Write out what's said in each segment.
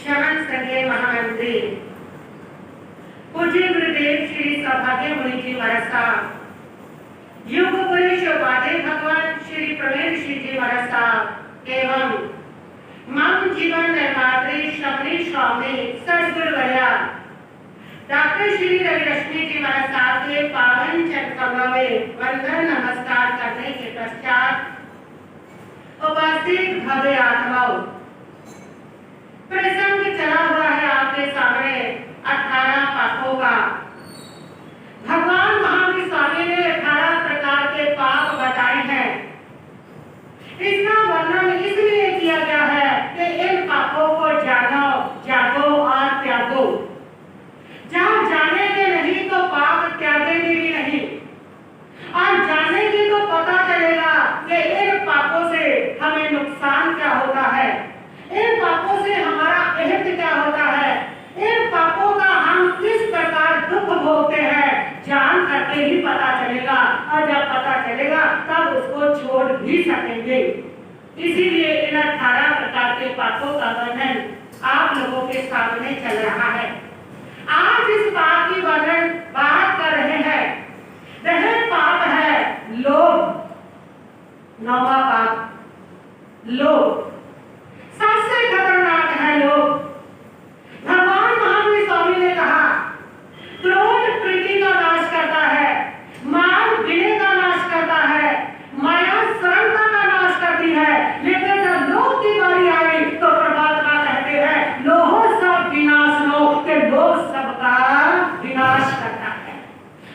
शरण संघे महामंत्री पूज्य गुरुदेव श्री सौभाग्य मुनि जी महाराज साहब, युग पुरुष उपाध्याय भगवान श्री प्रवीण ऋषि जी महाराज साहब एवं मम जीवन निर्मात्री शबरी स्वामी सदगुरुवर्या डॉक्टर श्री रवि रश्मि जी महाराज साहब के पावन चरण कमलों में वंदन नमस्कार करने के पश्चात उपस्थित भव्य आत्माओं, प्रसंग चला हुआ है आपके सामने 18 पापों का। भगवान महावीर स्वामी ने 18 प्रकार के पाप बताए हैं। इसका वर्णन इसलिए किया गया है कि इन पापों को जानो, जागो और त्यागो। जब जानेंगे नहीं तो पाप त्यागेंगे भी नहीं, और जानेंगे तो पता चलेगा कि इन पापों से हमें नुकसान क्या होता है, इन पापों से हमारा अहित क्या होता है, इन पापों का हम किस प्रकार दुख भोगते हैं, जान करके ही पता चलेगा। और जब पता चलेगा तब उसको छोड़ भी सकेंगे। इसीलिए इन 18 प्रकार के पापों का वर्णन आप लोगों के सामने चल रहा है। आज इस पाप की वर्णन बात कर रहे हैं। वह पाप है लोभ। 9वां पाप लोभ, सबसे खतरनाक है लोभ। भगवान महावीर स्वामी ने कहा क्रोध प्रीति का नाश करता है, मान विनय का नाश करता है, माया सरलता का नाश करती है। लेकिन जब लोभ की बारी आई तो परमात्मा कहते हैं लोहो सब विनाश लो, कि लोभ सबका विनाश करता है।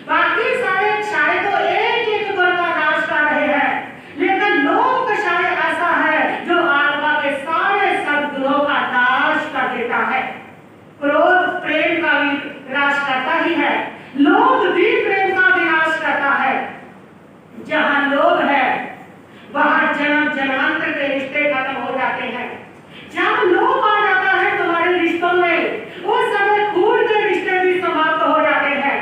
बाकी सारे क्षय तो एक एक गुण का नाश कर रहे हैं, लेकिन लोभ का क्षय ऐसा है जो आत्मा के सारे सद्गुणों का नाश कर देता है। क्रोध प्रेम का भी विनाश करता ही है, लोभ भी प्रेम का विनाश करता है। जहां लोभ है वहां जन्म जन्मांतर के रिश्ते खत्म हो जाते हैं। जहां लोभ आ जाता है तुम्हारे रिश्तों में, उस समय खून के रिश्ते भी समाप्त हो जाते हैं।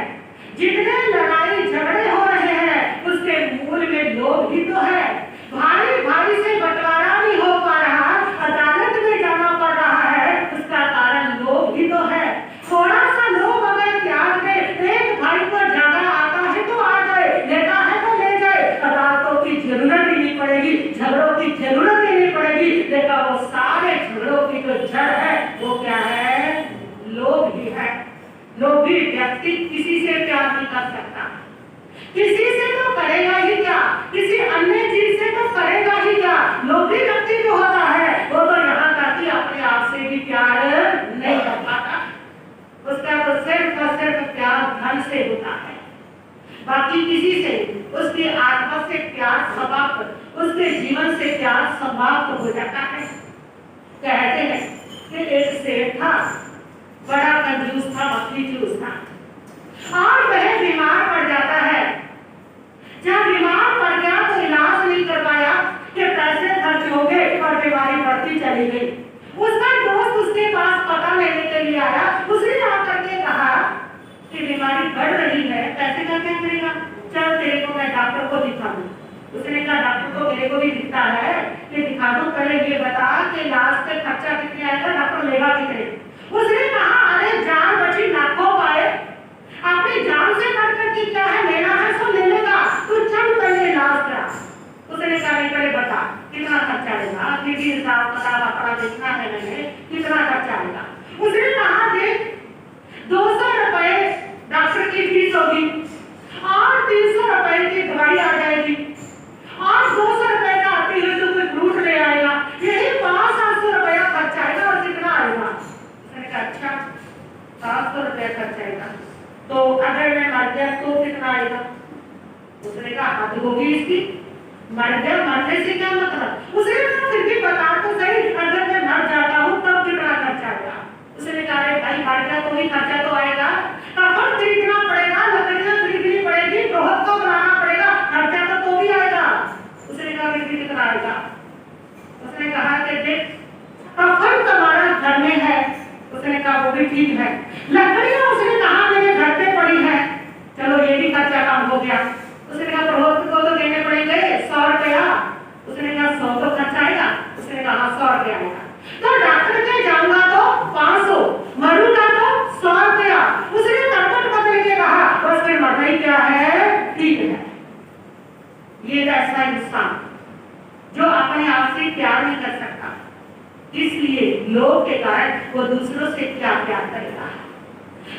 जितने लड़ाई झगड़े हो रहे हैं उसके मूल में लोभ ही तो है। भाई भाई से बंटवारा नहीं हो पा रहा, अदालत में जाना पड़ रहा है, उसका कारण लोभ ही तो है। थोड़ा सा लोभ अगर त्याग दे, एक भाई को ज्यादा आता है तो आ जाए, लेता है तो ले जाए, अदालतों की जरूरत ही नहीं पड़ेगी, झगड़ों की जरूरत ही नहीं पड़ेगी। लेकिन वो सारे झगड़ों की जो जड़ है वो क्या है? लोभ ही है। लोभी व्यक्ति किसी से प्यार नहीं कर सकता, किसी से तो करेगा ही क्या, किसी अन्य चीज से तो करेगा ही क्या। लोभी व्यक्ति जो होता है वो तो यहाँ तक कि अपने आप से भी प्यार नहीं कर पाता। उसका तो सिर्फ और सिर्फ प्यार धन से होता है, बाकी किसी से। उसकी आत्मा से प्यार समाप्त, उसके जीवन से प्यार समाप्त हो जाता है। कहते हैं कि एक शेर था, बड़ा कंजूस था, मक्खी चूस था, और वह बीमार पड़ जाता है। जब बीमार पड़ गया तो इलाज नहीं कर पाया कि पैसे खर्च हो गए और बीमारी बढ़ती चली गई। उसका दोस्त उसके पास पता लेने के लिए आया। उसने आकर के कहा कि बीमारी बढ़ रही है, पैसे का क्या करेगा, चल तेरे को मैं डॉक्टर को दिखा दूं। उसने कहा डॉक्टर को मेरे को भी दिखता है कि दिखा दो, पहले ये बता कि इलाज का खर्चा कितने आएगा, डॉक्टर लेगा कितने। उसने कहा अरे जान बची लाखों पाए, अपनी जान से बढ़ करके क्या है, लेना है सो ले लेगा, तू चल पहले इलाज करा। उसने कहा नहीं पहले बता कितना खर्चा आएगा, क्योंकि हिसाब किताब अपना देखना है मैंने, कितना खर्चा आएगा। उसने कहा देख 200 रुपए डॉक्टर की फीस होगी, और 300 रुपए की दवाई आ जाएगी, और 200 रुपए का आती है तो कोई फ्रूट ले आएगा, यही 500-700 रुपया खर्चा आएगा। और कितना आएगा? उसने कहा अच्छा 700 रुपया खर्च आएगा, तो अगर मैं मर गया तो कितना आएगा? उसने कहा हद होगी इसकी, मर गया, मरने से क्या मतलब? उसने कहा फिर भी बता तो सही, अगर मैं मर जाता हूँ तब कितना खर्चा आएगा? उसने कहा अरे भाई मर गया तो ही खर्चा तो आएगा, कफन खरीदना पड़ेगा, लकड़ियां खरीदनी पड़ेगी, बहुत को बनाना पड़ेगा, खर्चा तो भी आएगा। उसने कहा फिर भी कितना आएगा? उसने कहा कि देख कफन तुम्हारा घर में है। उसने कहा वो भी ठीक है, लकड़ियां उसने कहा मेरे घर पे पड़ी है, चलो ये भी खर्चा कम हो गया। उसने कहा प्रभु को तो देने पड़ेंगे 100 रुपया। उसने कहा 100 तो खर्चा आएगा। उसने कहा 100 रुपया आएगा। तो डॉक्टर के जाऊंगा तो लोभ के कारण वो दूसरों से क्या प्यार करेगा।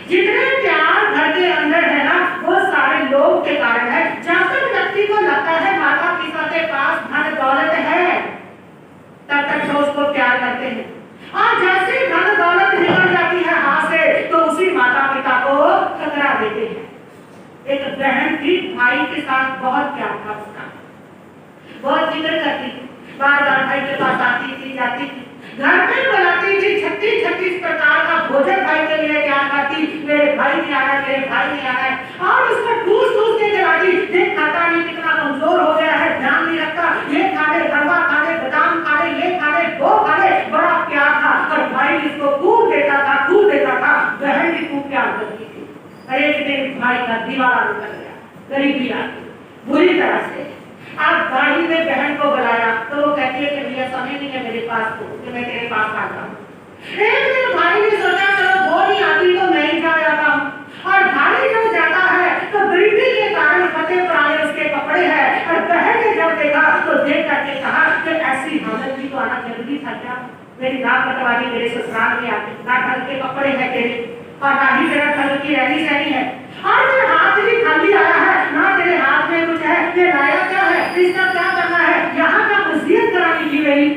जितने प्यार घर के अंदर है ना, वो सारे लोभ के कारण है। जब तक व्यक्ति को लगता है माता पिता के पास धन दौलत है, तब तक तो उसको प्यार करते हैं, और जैसे धन दौलत निकल जाती है हाथ से, तो उसी माता पिता को ठकरा देते हैं। एक बहन थी, भाई के साथ बहुत प्यार था उसका, बहुत फिक्र करती थी, बार बार भाई के पास आती थी, जाती थी, घर में बनाती थी 36 प्रकार का भोजन भाई के लिए तैयार करती, मेरे भाई ने आना, मेरे भाई ने आना, और उसको ठूस के खिलाती। देख खाता नहीं, कितना कमजोर हो गया है, ध्यान नहीं रखता, ये खा ले, हलवा खा ले, बादाम खा ले, ये खा ले, वो खा ले, बड़ा प्यार था। और भाई इसको खूब देता था, बहन भी खूब प्यार करती थी। एक दिन भाई का दीवाना निकल गया, गरीबी आ गई बुरी तरह से। अब भाई ने बहन को बुलाया तो वो कहती है कि भैया समय नहीं है मेरे पास, तो कि मैं तेरे पास आ जाऊं। एक दिन भाई ने सोचा चलो वो नहीं आती तो मैं ही जा जाता हूँ, और भाई जब जाता है तो गरीबी के कारण फटे पुराने उसके कपड़े हैं, और बहन ने जब देखा तो देख करके कहा कि ऐसी हालत भी तो आना जरूरी था क्या, मेरी नाक कटवानी मेरे ससुराल में आके, ना ढंग के कपड़े हैं तेरे, और ना ही तेरा ढंग की रहनी सहनी है, और तेरे हाथ भी खाली आया है, ना तेरे हाथ में कुछ है, ये लाया क्या है, इसका क्या करना है, यहाँ का वसीयत करानी की मेरी।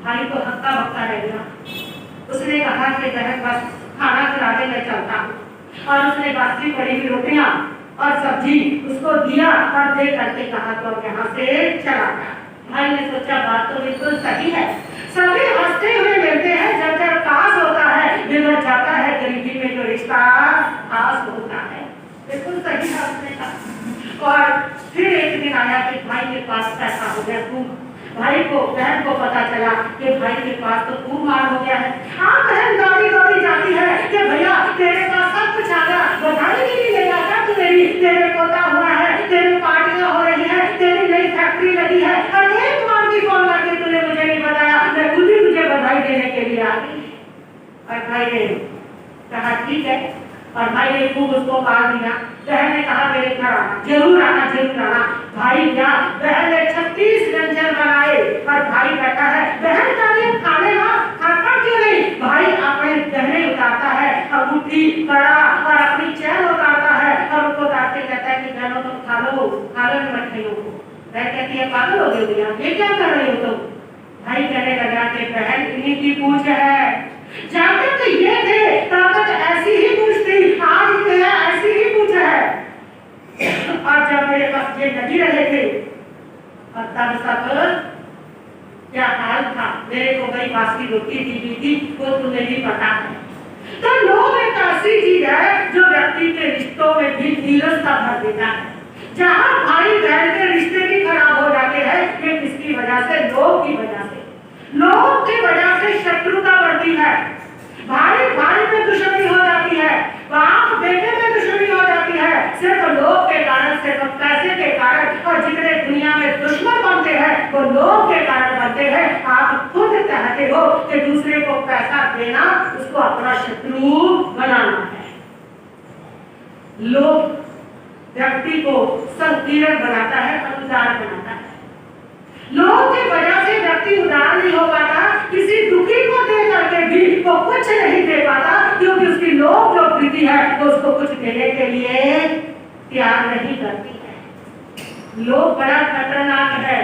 भाई तो हक्का बक्का रह गया। उसने कहा कि बहन बस खाना खिलाने मैं चलता हूँ, और उसने बासी पड़ी हुई रोटियां और सब्जी उसको दिया, और दे करके कहा तो यहाँ से चला गया। भाई ने सोचा बात तो बिल्कुल सही है, सभी हंसते हुए मिलते हैं, जब जब पास होता है बिगड़ जाता है, गरीबी में जो रिश्ता पास होता है, बिल्कुल सही है उसने कहा। और फिर एक दिन आया कि भाई के पास पैसा हो गया खूब, भाई को बहन को पता चला कि भाई के पास तो खूब माल हो गया है। हाँ, बहन दौड़ी दौड़ी जाती है कि भैया तेरे पास सब कुछ आ गया, बधाई भी नहीं लेगा क्या तू मेरी, तेरे पोता हुआ है, तेरी पार्टियां हो रही है, तेरी नई फैक्ट्री लगी है, और एक बार भी कॉल करके तूने मुझे नहीं बताया, मैं खुद ही तुझे बधाई देने के लिए आ गई। और भाई ने कहा ठीक है, और भाई ने खूब उसको पाल दिया। बहन ने कहा मेरे घर आना, जरूर आना, जरूर आना। भाई क्या, बहन ने 36 व्यंजन बनाए, और भाई कहता है बहन का लिए खाने ना खाता क्यों नहीं। भाई अपने गहने उतारता है, अंगूठी कड़ा और अपनी चैन उतारता है, और उनको उतार के कहता है कि बहनों तुम खा लो मिठाइयों को। बहन कहती है पागल हो गए भैया, ये क्या कर रही हो तुम। भाई कहने लगा कि बहन इन्हीं की पूछ है, जब तक ये थे तब तक ऐसी ही पूछ थी, आज ये ऐसी ही पूछ है, और जब मेरे पास ये नहीं रहे थे और तब सब क्या हाल था, मेरे को गई बासी रोटी दी हुई थी, वो तुम्हें भी पता है। तो लोभ एक ऐसी चीज है जो व्यक्ति के रिश्तों में भी नीरसता भर देता है। जहाँ भाई बहन के रिश्ते भी खराब हो जाते हैं, ये किसकी वजह से, लोभ की वजह से। लोभ की वजह से शत्रुता बढ़ती है, भाई भाई में दुश्मनी हो जाती है, बाप बेटे में दुश्मनी हो जाती है, सिर्फ लोभ के कारण, सिर्फ पैसे के कारण। और जितने दुनिया में दुश्मन बनते हैं वो लोभ के कारण बनते हैं। आप खुद चाहते हो कि दूसरे को पैसा देना, उसको अपना शत्रु बनाना है। लोभ व्यक्ति को संकीर्ण बनाता है और उदार बनाता है। लोभ की वजह से व्यक्ति उदार नहीं हो पाता, किसी दुखी को दे करके भी वो कुछ नहीं दे पाता, क्योंकि उसकी लोभ जो प्रीति है वो उसको कुछ देने के लिए तैयार नहीं करती है। लोभ बड़ा खतरनाक है।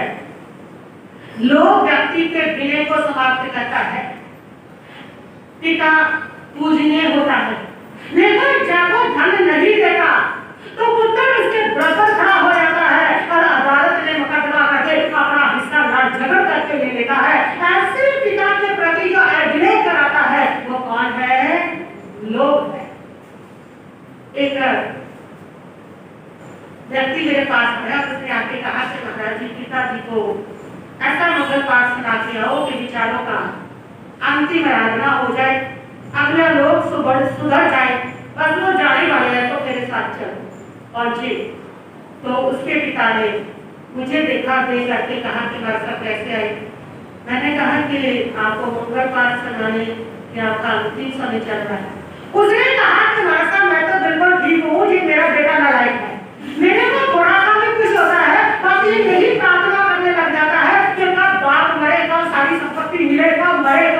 लोभ व्यक्ति के विनय को समाप्त करता है, पिता पूजनीय होता है, लेकिन जब वो धन नहीं देता तो पुत्र उसके बराबर खड़ा हो जाता है, और अदालत में मुकदमा करके अपना हिस्सा लड़ झगड़ करके ले लेता है। ऐसे पिता के प्रति जो अभिनय कराता है वो कौन है, लोभ है। एक व्यक्ति मेरे पास आया, उसने आके कहा कि महाराज जी पिताजी को ऐसा मंगल पाठ सुना के आओ कि विचारों का अंतिम आराधना हो जाए, अगला लोग सुधर जाए, बस वो जाने वाले हैं तो मेरे साथ चलो। और जी तो उसके पिता ने मुझे देखा, देख करके कहा कि वर्षा कैसे आई। मैंने कहा कि आपको मंगल पाठ सुनाने कि आपका अंतिम समय चल रहा है। उसने कहा कि वर्षा मैं तो बिल्कुल ठीक हूँ, ये मेरा बेटा नालायक है, मेरे को थोड़ा सा भी कुछ होता है बस ये यही प्रार्थना करने लग जाता है कि कब बाप मरे, कब सारी संपत्ति मिले, कब मरे,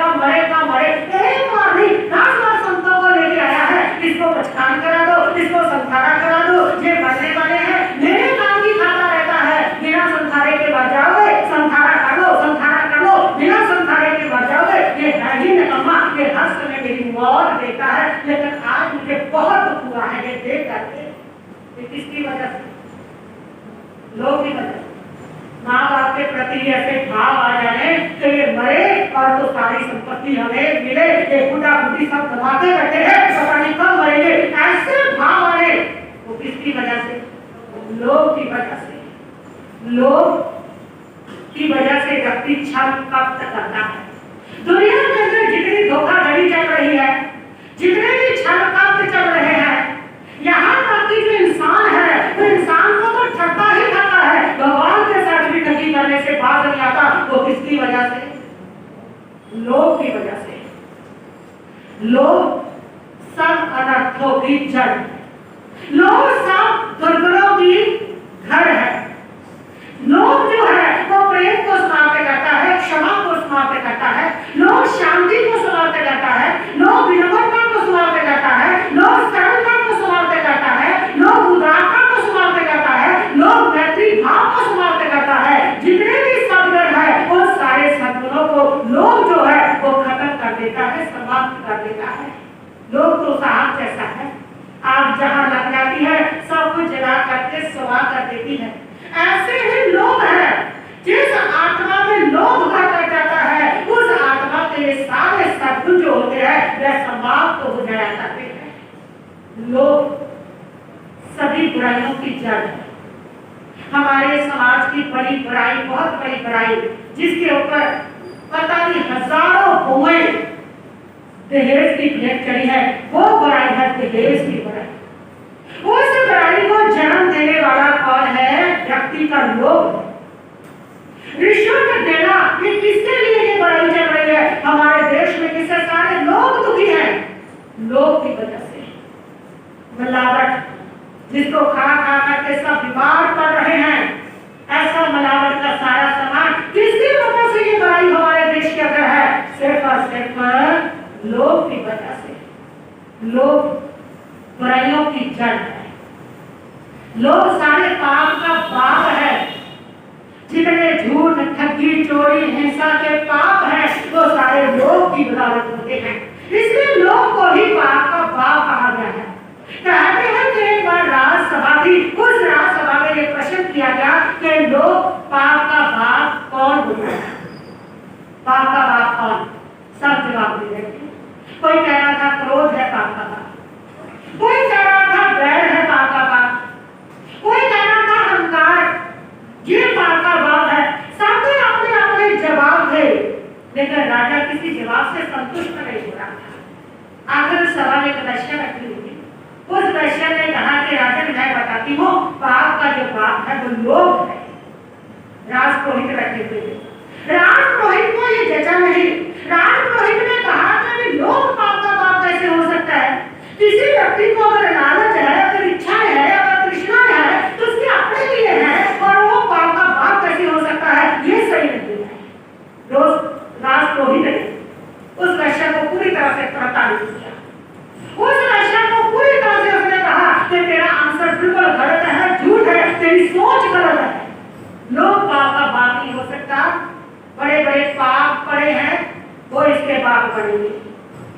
है ही निकम्मा, ये हर समय मेरी मौत देता है। लेकिन आज मुझे बहुत दुख हुआ है ये देख करके। ये किसकी वजह से? लोग की वजह से। माँ बाप के प्रति ऐसे भाव आ जाए कि ये मरे और तो सारी संपत्ति हमें मिले, ये बुढ़ा बुढ़ी सब दबाते बैठे हैं, पता नहीं कब मरेंगे, ऐसे भाव आए। वो किसकी वजह से? लोग की वजह से। लोग की वजह से व्यक्ति छल कपट करता है। दुनिया के अंदर जितनी धोखाधड़ी चल रही है, जितने भी छल कपट चल रहे हैं, यहाँ तक कि जो इंसान है वो इंसान को तो ठगता ही ठगता है, भगवान के साथ भी ठगी करने से बाज नहीं आता। वो किसकी वजह से? लोग की वजह से। लोग सब अनर्थों की जड़ है, लोग सब दुर्गुणों की घर है। लोग जो है वो प्रेम को समाप्त करता है, क्षमा को समाप्त करता है, लोग शांति को समाप्त करता है, लोग विनम्रता को समाप्त करता है, लोग सरलता को समाप्त करता है, लोग उदारता को समाप्त करता है, लोग मैत्री भाव को समाप्त करता है। जितने भी सद्गुण है वो सारे सद्गुणों को लोग जो है वो खत्म कर देता है, समाप्त कर देता है। लोग तो साहब जैसा है, आग जहां लग जाती है सब कुछ जला करके सवा कर देती है। ऐसे ही लोग हैं, जिस आत्मा में लोभ भर कर जाता है उस आत्मा के सारे सद्गुण जो होते हैं वह समाप्त हो जाया करते हैं। लोग सभी बुराइयों की जड़ है। हमारे समाज की बड़ी बुराई, बहुत बड़ी बुराई, जिसके ऊपर पता नहीं हजारों बहुएं दहेज की भेंट चढ़ी है, वो बुराई है दहेज की बुराई। उस बुराई को जन्म देने वाला कौन है? व्यक्ति का लोभ। रिश्वत देना, ये किसके लिए ये बुराई चल रही है हमारे देश में? किससे सारे लोग दुखी हैं? लोग की वजह से। मिलावट, जिसको खा खा करके सब बीमार पड़ रहे हैं, ऐसा मिलावट का सारा सामान किसकी वजह से ये बुराई हमारे देश के अंदर है? सिर्फ और सिर्फ लोग की वजह से। लोग बुराइयों की जड़ है, लोग सारे पाप का बाप है। जितने झूठ, ठगी, चोरी, हिंसा के पाप है वो सारे लोग की बदौलत होते हैं। इसलिए लोग को ही पाप का बाप कहा गया है। कहते हैं कि एक बार राज्यसभा थी, उस राज्यसभा में ये प्रश्न किया गया कि लोग पाप का बाप कौन होता है? पाप का बाप कौन? सब जवाब दे रहे थे। कोई कह रहा था क्रोध है पाप का बाप, कोई कह रहा था वैर है पाप का बाप, कोई कह रहा था अहंकार ये पाप का बाप है। सबके अपने अपने जवाब थे, लेकिन राजा किसी जवाब से संतुष्ट नहीं हो रहा था। आखिर सभा में एक वैश्य रखी हुई, उस वैश्य ने कहा कि राजन मैं बताती हूँ, पाप का जो बाप है वो लोभ है। राजपुरोहित रखे हुए थे, राजपुरोहित को ये जचा नहीं। राजपुरोहित ने कहा कि लोभ पाप का बाप कैसे हो सकता है? किसी व्यक्ति को अगर लालच है, अगर इच्छाएं है, अगर तृष्णा है तो उसके अपने लिए है, और वो पाप का बाप कैसे हो सकता है? ये सही नहीं है। राजपुरोहित ने उस वैश्य को पूरी तरह से प्रताड़ित किया। उस वैश्य को पूरी तरह से उसने कहा कि तेरा आंसर बिल्कुल गलत है, झूठ है, तेरी सोच गलत है। लोग पाप का बाप नहीं हो सकता। बड़े बड़े पाप पड़े हैं वो इसके बाप बनेंगे,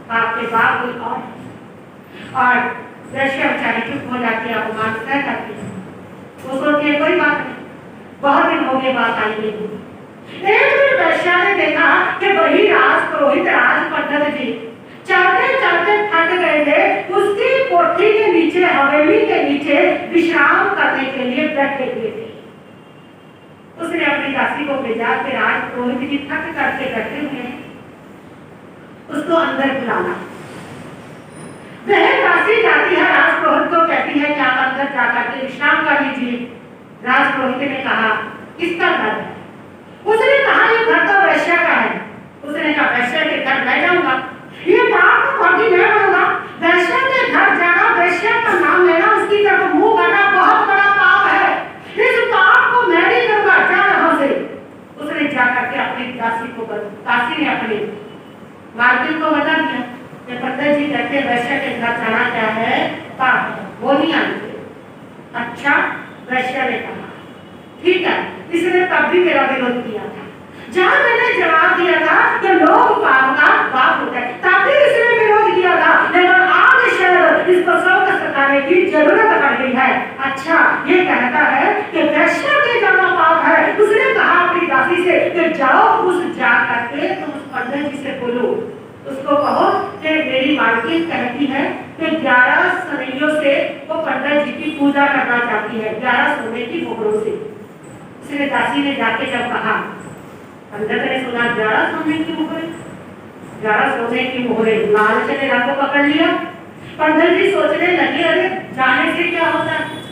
पाप के बाप कोई और है। और वैश्य बेचारी चुप हो जाती है, अपमान सह करती है। वो सोचती है कोई बात नहीं, बहुत दिन हो गए बात आई नहीं। एक दिन वैश्य ने देखा कि वही राजपुरोहित राजपद्धत जी चलते चलते थक गए थे, उसकी कोठी के नीचे, हवेली के नीचे विश्राम करने के लिए बैठे हुए थे। उसने अपनी दासी को भेजा कि राजपुरोहित जी थक करके बैठे हुए हैं, उसको अंदर बुलाना। वह दासी जाती है, राजपुरोहित को कहती है कि आप अंदर जाकर के विश्राम कर लीजिए। राजपुरोहित ने कहा किसका घर है? उसने कहा ये घर तो वैश्य का है। उसने कहा वैश्य के घर मैं जाऊंगा, ये पाप तो भागी मैं बनूंगा। वैश्य के घर जाना, वैश्य का नाम लेना, उसकी तरफ मुंह करना बहुत बड़ा पाप है। इस पाप को मैं नहीं करूंगा, जा यहाँ से। उसने जाकर के अपनी दासी को, दासी ने अपनी मालकिन को बता दिया कि पंडित जी कहते हैं वैश्य के घर जाना क्या है? पाप है, वो नहीं आएंगे। अच्छा, वैश्य ने कहा ठीक है, इसने तब भी मेरा विरोध किया था। जहां मैंने जवाब दिया था कि लोग पाप का बाप होता है, तब भी इसने विरोध किया था, लेकिन आज शायद इसको सबक सिखाने की जरूरत पड़ गई है। अच्छा, ये कहता है कि वैश्या के जाना पाप है। उसने कहा अपनी दासी से कि जाओ उस जा करके तुम उस पंडित जी से बोलो, उसको कहो कि मेरी मालकिन कहती है कि 11 सनइयों से वो पंडित जी की पूजा करना चाहती है, 11 सोने की मोहरों से। उसने दासी ने जाके जब कहा, पंडित ने सुना 11 सोने की मोहरें, 11 सोने की मोहरें, लालच ने रातों पकड़ लिया। पंडित जी सोचने लगे, अरे जाने से क्या होता है,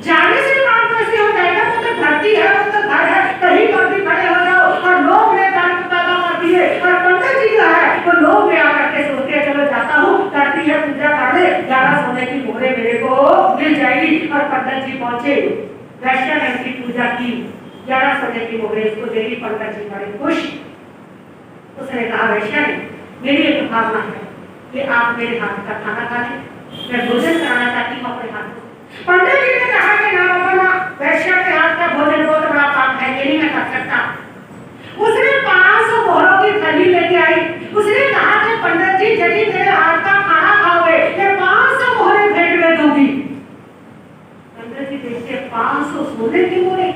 जाने से काम कैसे होता है, वो तो धरती है, वो तो घर है, कहीं पर भी खड़े हो जाओ और लोग ने धर्म पैदा कर दिए। और पंडित जी जो है वो लोग में आकर के सोचते हैं चलो जाता हूँ, करती है पूजा कर ले, 11 सोने की मोहरें मेरे को मिल जाएगी। और पंडित जी पहुंचे, वैश्या ने उनकी पूजा की, 11 सोने की मोहरें इसको देगी। पंडित जी बड़े खुश। उसने कहा, वैश्या ने मेरी एक भावना है कि आप मेरे हाथ का खाना खा लें, मैं भोजन कराना चाहती हूँ अपने हाथ। पंडित जी ने कहा कि ना बाबा ना, वैश्या के हाथ का भोजन बहुत बड़ा काम है, ये नहीं मैं कर सकता। उसने 500 मोहरों की थैली लेके आई। उसने कहा कि पंडित जी यदि मेरे हाथ का खाना खाओगे ये 500 मोहरें भेंट में दूंगी। पंडित जी देखते 500 सोने की मोहरें,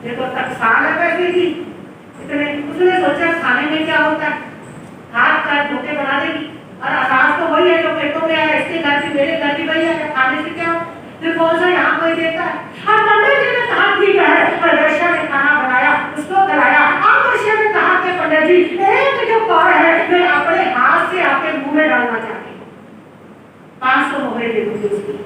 ये तो टकसाल है पैसे की इतने। उसने सोचा खाने में क्या होता है, हाथ का धोखे बना देगी, और आकाश तो वही है जो पेटों में आया, इसके घर की मेरे घर की वही है, खाने से क्या हो, फिर कौन सा यहाँ कोई देता है। और पंडित जी ने कहा ठीक है, और वैश्या ने खाना बनाया, उसको खिलाया। अब वैश्या ने कहा कि पंडित जी एक जो कौर है मैं अपने हाथ से आपके मुंह में डालना चाहती हूँ, 500 मोहरें दे दूंगी उसकी।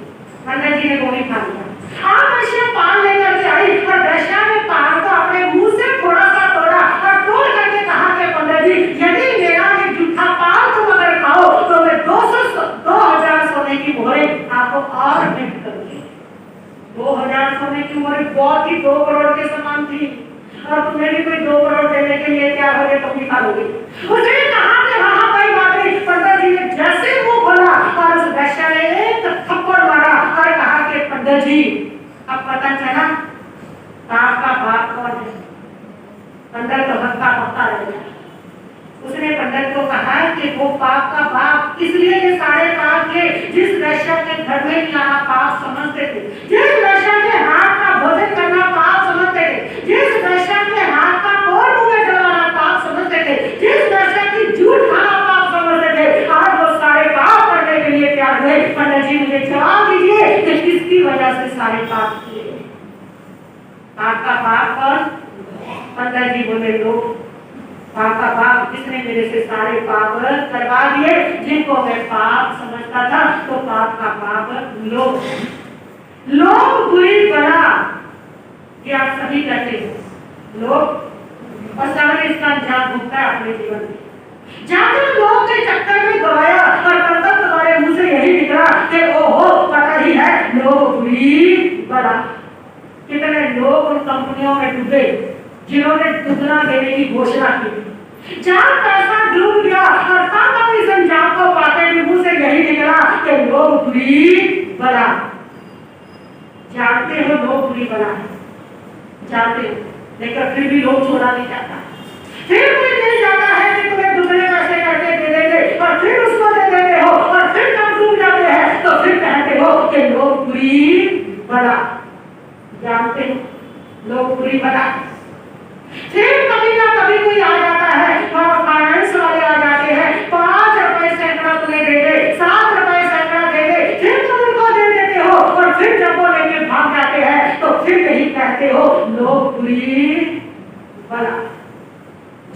पंडित जी ने वो भी खा लिया। अब वैश्या पान लेकर के आई और वैश्या ने पान को अपने मुंह से थोड़ा सा तोड़ा और तोड़ करके कहा कि पंडित जी यदि मेरा ये जूठा पान तुम अगर खाओ तो मैं 2000 सोने की मोहरें आपको और भेंट करूंगी। 2000 सोने की मोहरें बहुत ही 2 करोड़ के समान थी, और तुम्हें भी कोई 2 करोड़ देने के लिए क्या हो गए, तुम भी खा लोगे। उसने कहा कि हाँ कोई बात नहीं। पंडित जी ने जैसे मुंह खोला और उस वैश्या ने एक थप्पड़ मारा और कहा कि पंडित जी अब पता चला आपका बाप कौन है। पंडित तो हक्का पक्का रह गया। उसने पंडित को कहा कि वो पाप का बाप इसलिए ये सारे पाप थे जिस वैश्या के घर में नहीं आना पाप समझते थे, जिस वैश्या के हाथ का भोजन करना पाप समझते थे, जिस वैश्या के हाथ का कोर मुंह में डलवाना पाप समझते थे, जिस वैश्या की झूठ खाना पाप समझते थे, आज वो सारे पाप करने के लिए तैयार हुए। पंडित जी मुझे जवाब दीजिए कि किसकी वजह से सारे पाप किए। आपका पाप कौन? पंडित जी बोले लोग। पाप का पाप जिसने मेरे से सारे पाप करवा दिए, जिनको मैं पाप समझता था, तो पाप का पाप लोग बुरी बना कि आप सभी कहते हैं लोग, और सबने इसका अंजाम भुगता है अपने जीवन में। जहां तुम लोग के चक्कर में गवाया और तब तक तुम्हारे मुंह से यही निकला कि ओहो पता ही है लोग बुरी बना। कितने लोग उन कंपनियों में डूबे जिन्होंने दुगना देने की घोषणा की। जहां पैसा डूब गया और तब इस अंजाम को पाते भी मुंह से यही निकला कि लोग बुरी बना। जानते हो लोग बुरी बना है, जानते हो, लेकिन फिर भी लोग छोड़ा नहीं जाता। फिर कोई मिल जाता है कि तुम्हें दुगने पैसे करके दे देंगे और फिर उसको दे देते हो और फिर कब डूब जाते हैं तो फिर कहते हो कि लोग बुरी बना। जानते हो लोग बुरी बना। फिर कभी ना कभी कोई आ जाता है और फाइनेंस वाले आ जाते हैं, 5 रुपए सैकड़ा तुम्हें दे दे, 7 रुपए सैकड़ा दे दे, फिर तुम उनको दे देते हो और फिर जब वो लेके भाग जाते हैं तो फिर यही कहते हो लोग बुरी बना।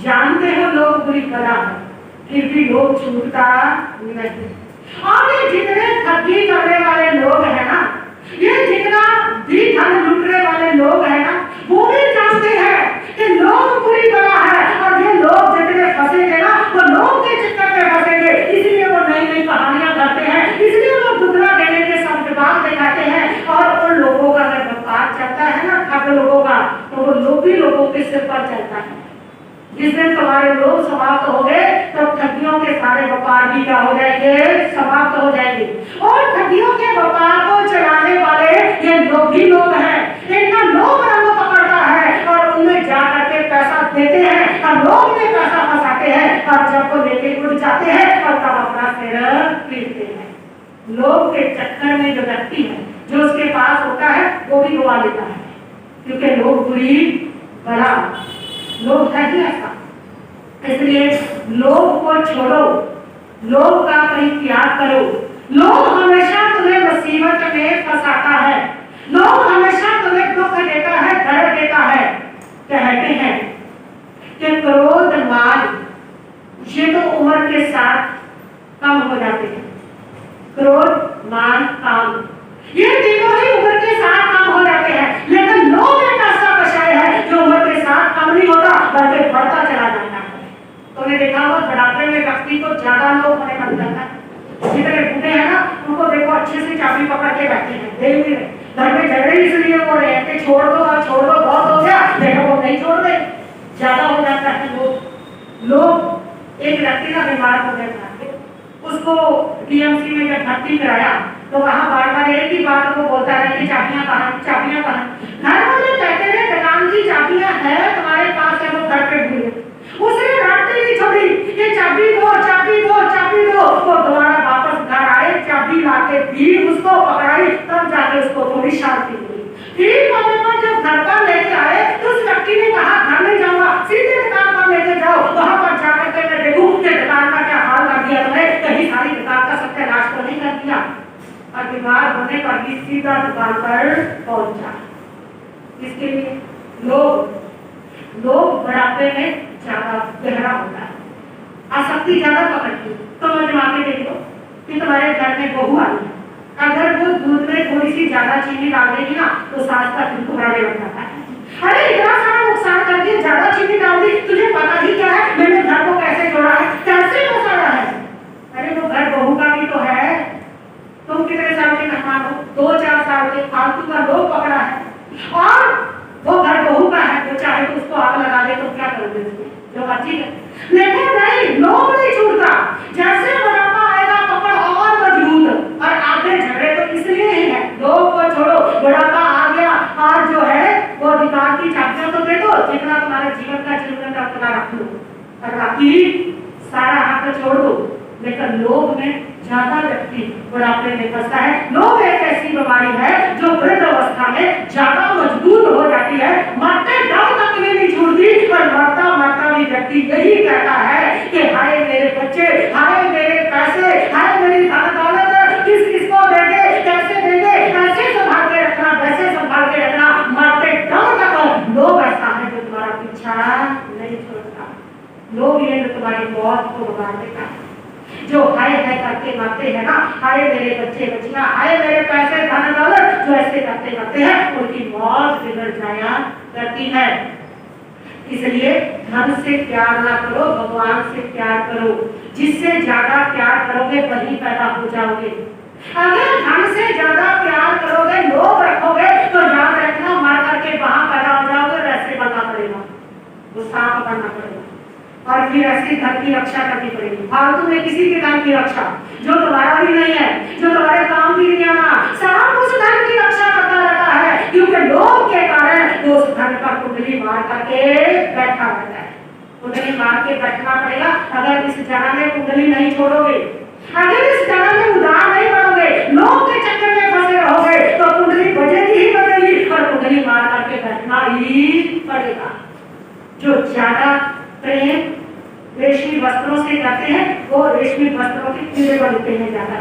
जानते हो लोग बुरी बना है, फिर भी लोग छूटता नहीं। और ये जितने ठगी करने वाले लोग हैं ना, ये जितना भी धन लूटने वाले लोग हैं ना, वो भी जानते हैं कि लोग बुरी बना है। और ये लोग जितने फंसेंगे ना वो लोग के चक्कर में फंसेंगे, इसलिए वो नई नई कहानियां करते हैं, इसलिए वो दुगना देने के सब विभाग दिखाते हैं। और उन लोगों का अगर व्यापार चलता है ना ठग लोगों का, तो वो लोग भी लोगों के सिर पर चलता है। जिस दिन तुम्हारे लोग समाप्त हो गए तो ठगियों के सारे व्यापार भी क्या हो जाएंगे, समाप्त हो जाएंगे। और ठगियों के व्यापार को चलाने वाले ये लोग ही लोग हैं, इनका लोग रंग पकड़ता है और उनमें जा करके पैसा देते हैं जाते हैं और जब वो लेके उठ जाते हैं और तब अपना सिर पीटते हैं। लोग के चक्कर में जो व्यक्ति है, जो उसके पास होता है, वो भी गवा लेता है, क्योंकि लोग बुरी बड़ा लोग है ही ऐसा। इसलिए लोग को छोड़ो, लोग का परित्याग करो। लोग हमेशा तुम्हें मुसीबत में फंसाता है, लोग हमेशा तुम्हें दुख देता है, दर्द देता है। कहते हैं कि क्रोध मान ये तो उम्र के साथ कम हो जाते हैं। क्रोध मान काम ये तीनों ही उम्र के साथ कम हो जाते हैं, लेकिन लोग एक ऐसा विषय है जो उम्र के साथ कम नहीं होता बल्कि बढ़ता चला जाता है। तुमने देखा होगा बुढ़ापे में व्यक्ति को ज्यादा लोग होने लग जाता है। जितने बूढ़े हैं ना, उनको देखो अच्छे से चाबी पकड़ के बैठे हैं, देख भी रहे, घर में झगड़े इसलिए हो रहे हैं कि छोड़ दो और छोड़ दो, बहुत हो गया, देखो वो नहीं छोड़ दे, ज्यादा हो जाता है। लोग एक व्यक्ति का बीमार हो गया था, उसको टीएमसी में जब भर्ती कराया तो वहां बार बार एक ही बात को बोलता रहा कि चाबियां कहाँ, चाबियां कहाँ। घर वाले कहते हैं दुकान की चाबियां है तुम्हारे पास है, वो घर पे भूल गए। उसने रट्टी नहीं छोड़ी, ये चाबी दो चाबी दो चाबी दो। वो दोबारा वापस घर आए, चाबी लाके दी, उसको पकड़ाई, तब जाके उसको थोड़ी शांति मिली। ठीक होने पर जब घर पर लेके आए तो उस व्यक्ति ने कहा घर नहीं जाऊंगा, सीधे दुकान पर लेके जाओ, वहां पर जाकर के मैं देखूं कि दुकान का क्या हाल कर दिया तुमने, कहीं सारी दुकान का सत्यानाश तो नहीं कर दिया। और बीमार होने पर भी सीधा दुकान पर पहुंचा। इसके लिए लोग बुढ़ापे में ज्यादा गहरा होता है, आसक्ति ज्यादा पकड़ती है। तो जमा के देखो कि तुम्हारे घर में बहू आई है, अगर वो दूध में थोड़ी सी ज्यादा चीनी डाल देगी ना तो सास का दिल घबराने लग जाता है। अरे इतना सारा नुकसान कर दिया, ज्यादा चीनी डाल दी, तुझे पता ही क्या है मैंने घर को कैसे जोड़ा है, कैसे बसाया है। अरे वो घर बहू का भी तो है, तुम कितने साल के मेहमान हो, 2-4 साल के फालतू का लोग पकड़ा है, और वो घर बहू का है, वो चाहे तो उसको आग लगा दे तो क्या करोगे, जो बातचीत है। लेकिन नहीं, लोग नहीं छूटता, जैसे बुढ़ापा आएगा पकड़ और मजबूत, और आगे झगड़े तो इसलिए ही है। लोग को छोड़ो, बुढ़ापा आ गया और जो है वो अधिकार की चाबियां तो दे दो, जितना तुम्हारे जीवन का उतना रख लो, और बाकी सारा हक छोड़ दो। लेकिन लोग में ज्यादा व्यक्ति बुढ़ापे में फंसता है। लोग एक ऐसी बीमारी है जो वृद्ध अवस्था में ज्यादा मजबूत हो जाती है, मरते दम तक नहीं छूटती, पर मरता मरता भी व्यक्ति यही कहता है कि हाय मेरे बच्चे, हाय मेरे पैसे, हाय मेरी धन दौलत, किस किसको देंगे, कैसे देंगे, कैसे संभाल के रखना, वैसे संभाल के रखना। मरते दम तक लोग ऐसा है जो तुम्हारा पीछा नहीं छोड़ता। लोग ये तुम्हारी मौत को बिगाड़ देता है। जो हाय हाय करके मरते हैं ना, हाय मेरे बच्चे बच्चियां, हाय मेरे पैसे धन दौलत, जो ऐसे करते करते हैं उनकी मौत बिगड़ जाया करती है। इसलिए धन से प्यार ना करो, भगवान से प्यार करो। जिससे ज्यादा प्यार करोगे वही पैदा हो जाओगे। अगर धन से ज्यादा प्यार करोगे, लोभ रखोगे, तो याद रखना मर करके वहां पैदा हो जाओगे, वैसे बनना पड़ेगा, वो सांप बनना पड़ेगा, और फिर ऐसी धन की रक्षा करनी पड़ेगी। फालतू में किसी के धन की रक्षा जो तुम्हारा भी नहीं है, जो तुम्हारे काम भी नहीं आना, सब उस धन की रक्षा करता रहता है, क्योंकि लोभ के कारण वो उस धन पर कुंडली मार करके बैठा रहता है। कुंडली मार के बैठना पड़ेगा। अगर इस जगह में कुंडली नहीं छोड़ोगे, अगर इस जगह में उदार नहीं बनोगे, लोग के चक्कर में फंसे रहोगे, तो कुंडली बजेगी ही बजेगी, और कुंडली मार करके बैठना ही पड़ेगा। जो ज्यादा प्रेम रेशमी वस्त्रों से करते हैं वो रेशमी वस्त्रों के कीड़े बनते हैं ज्यादा।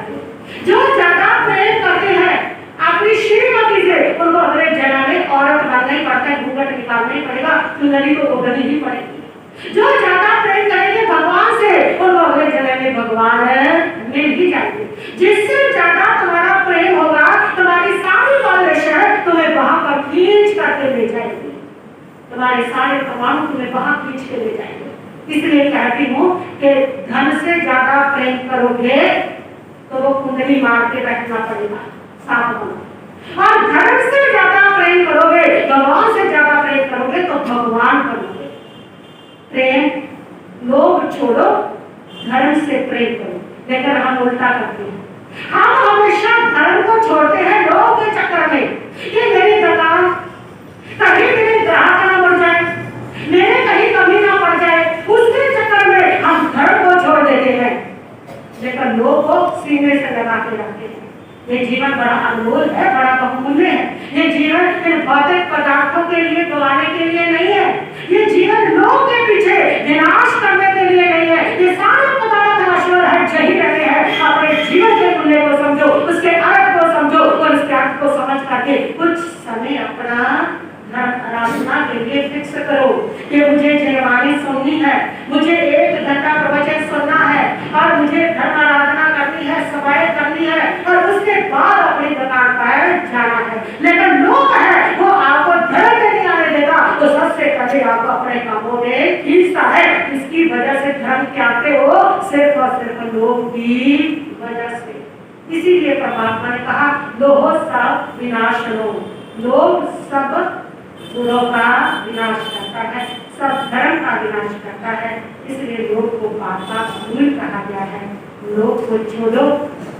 जो ज्यादा प्रेम करते हैं अपनी श्रीमती से, उनको अगले जन्म में औरत बनना ही पड़ता है, घूंघट निकालना ही पड़ेगा, चुनरी को उगलनी ही पड़ेगी। जो ज्यादा प्रेम करेंगे भगवान से, उनको अगले जन्म में भगवान मिल ही जाएंगे। जिससे ज्यादा तुम्हारा प्रेम होगा, तुम्हारी सारी बारिश तुम्हें वहां पर खींच करके ले जाएगी, तुम्हारे सारे परमाणु तुम्हें वहां खींच के ले जाएंगे। इसलिए कहती हूँ कि धन से ज्यादा प्रेम करोगे तो वो कुंडली मार के बैठना पड़ेगा, साफ बनो। और धन से ज्यादा प्रेम करोगे, भगवान से ज्यादा प्रेम करोगे तो भगवान करोगे। प्रेम लोभ छोड़ो, धर्म से प्रेम करो। लेकिन हम उल्टा करते हैं, हम हमेशा धर्म को छोड़ते हैं लोगों के चक्कर में कि मेरी दुकान कहीं मेरे ग्राहक ना बढ़ जाए, मेरे कहीं कमी ना पड़ जाए, उसके चक्कर में सीने से लगा के रखते हैं। ये जीवन बड़ा अनमोल है, बड़ा बहुमूल्य है। ये जीवन इन भौतिक पदार्थों के लिए गवाने के लिए नहीं है। ये जीवन लोग के पीछे विनाश करने के लिए नहीं है। ये सारे पदार्थ नश्वर है, यही रहे हैं। अपने जीवन के मूल्य को समझो, उसके अर्थ को समझो और उसके अर्थ को समझ करके कुछ समय अपना धर्म आराधना के लिए फिक्स करो कि मुझे जयवाणी सुननी है, मुझे 1 घंटा प्रवचन सुनना है और मुझे धर्म आराधना करनी है, सफाई करनी है और उसके बाद अपनी दुकान पर जाना है। लेकिन लोग है वो आपको धर्म में नहीं आने देगा, तो सबसे पहले आपको अपने कामों में खींचता है। इसकी वजह से धर्म त्यागते हो सिर्फ और सिर्फ लोग की वजह से। इसीलिए परमात्मा ने कहा लोहो सब विनाश लो। लोग सब गुणों का विनाश करता है, सब धर्म का विनाश करता है। इसलिए लोग को पाप का मूल कहा गया है। लोग को छोड़ो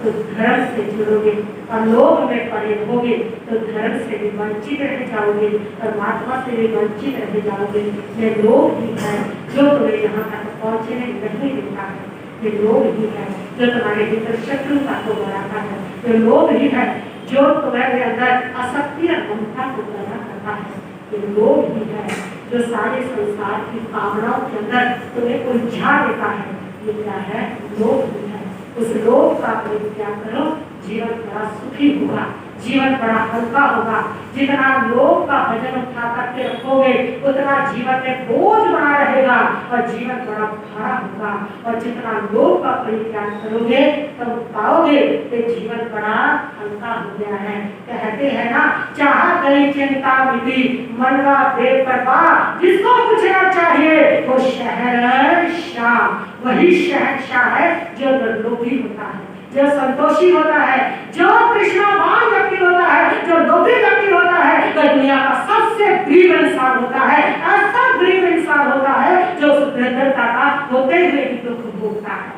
तो धर्म से जुड़ोगे और लोग में पड़े रहोगे तो धर्म से भी वंचित रह जाओगे, परमात्मा से भी वंचित रह जाओगे। ये लोग ही है जो तुम्हें यहाँ तक पहुँचने नहीं देता है। ये लोग ही है जो तुम्हारे भीतर शत्रुता को बढ़ाता है। ये लोग ही है जो तुम्हारे अंदर आसक्ति और ममता को पैदा करता है। ये लोग ही है जो सारे संसार की कामनाओं के अंदर तुम्हें उलझा देता है। ये क्या है? लोग ही है। उस लोग का परित्याग करो, जीवन बड़ा सुखी होगा, जीवन बड़ा हल्का होगा। जितना लोग का भजन उठा करके रखोगे उतना जीवन में बोझ बना रहेगा और जीवन बड़ा भारा होगा। और जितना लोग का परित्याग करोगे तो पाओगे कि जीवन बड़ा हल्का हो गया है। कहते हैं ना, चाह गई चिंता मिटी मनवा बेपरवाह, जिसको पूछना चाहिए वो शहंशाह। वही शहंशाह है जो निर्लोभी होता है, जो संतोषी होता है, जो कृष्णावान व्यक्ति होता है, जो लोभी व्यक्ति होता है, तो दुनिया का सबसे गरीब इंसान होता है। ऐसा गरीब इंसान होता है जो उस दरिद्रता का होते हुए भी दुख भोगता है।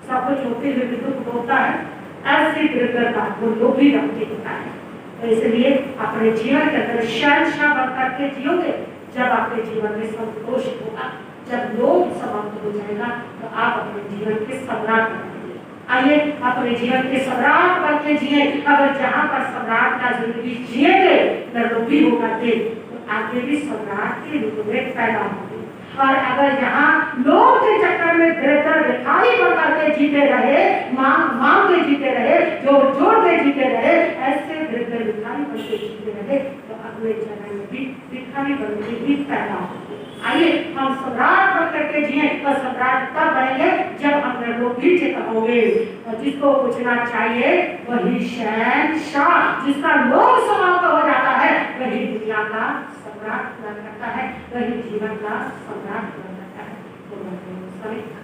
सब कुछ होते हुए भी दुख भोगता है। ऐसी दरिद्रता वो लोभी व्यक्ति होता है। तो इसलिए अपने जीवन के अंदर शहंशाह बन करके जियोगे। जब आपके जीवन में संतोष होगा, जब लोभ समाप्त हो जाएगा, तो आप अपने जीवन के सम्राट बनेंगे। आइए अपने जीवन के सम्राट बन के जिए। अगर जहाँ पर सम्राट का जिंदगी जिएंगे, निर्लोभी होकर के, तो आगे भी सम्राट के रूप में पैदा होंगे। और अगर यहाँ लोग के चक्कर में दरिद्र भिखारी बन करके जीते रहे, मांग के जीते रहे, जोड़ के जीते रहे, ऐसे दरिद्र भिखारी बन के जीते रहे, तो अगले जन्म में भी भिखारी बन के भी पैदा होंगे। आइए हम सम्राट बन करके जिए। तो सम्राट तब बनेंगे जब हम निर्लोभी चित्त होंगे। और जिसको पूछना चाहिए वही शहंशाह, जिसका लोभ समाप्त हो जाता है, वही दुनिया का सम्राट बन करता है, वही जीवन का सम्राट बन करता है।